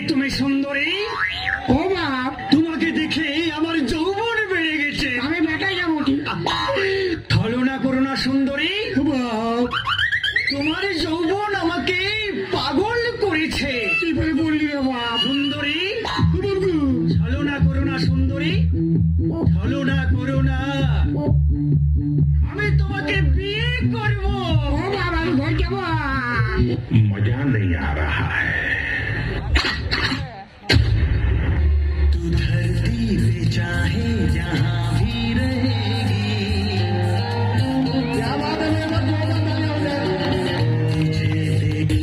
তুমি সুন্দরী? ও বাপ, তোমাকে দেখে আমার যৌবন বেড়ে গেছে। আমি বেটাই যাবো। ছলনা করো না সুন্দরী। তোমার যৌবন আমাকে পাগল করেছে। কি করে বললি বাপ? সুন্দরী, ছলনা করো না সুন্দরী, ছলনা করো না। আমি তোমাকে বিয়ে করবো। ও বাবা, আমি ভয় যাবো। মজা নেই আ রাহা হ্যায়। चाहे जहां भी रहेगी। क्या बात है तुझे देखी।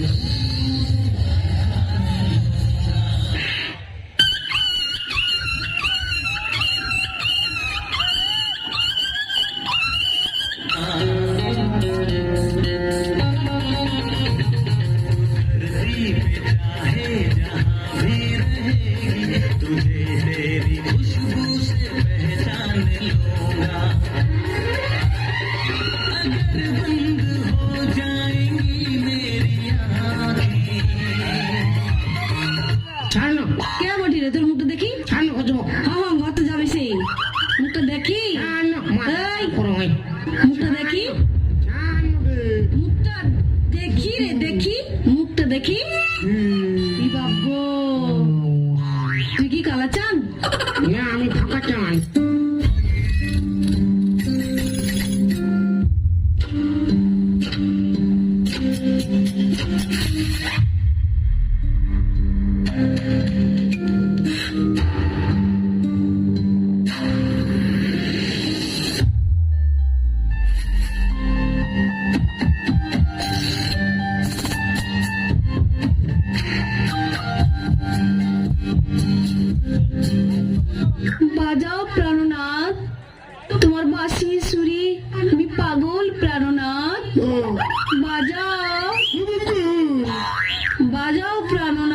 धरती पे चाहे जहां भी रहेगी, तुझे तेरी खुशबू से पहचान लूंगा। अगर बंद हो जाएंगी मेरी आँखें। ছাড়লো কে বটি রে, তোর মুখটা দেখি। ছাড়লো কত হ্যাঁ ঘর যাবে সেই মুখটা দেখি। ছাড়লো এই, করো ভাই মুখটা দেখি, মুখটা দেখি রে, দেখি মুখটা দেখি। ই বাবু, তুই কি কালা চান? না আমি ফাঁকা চাই। বাজাও প্রাণনাথ তোমার বাঁশি সুরি, আমি পাগল প্রাণনাথ। বাজাও বাজাও প্রাণনাথ।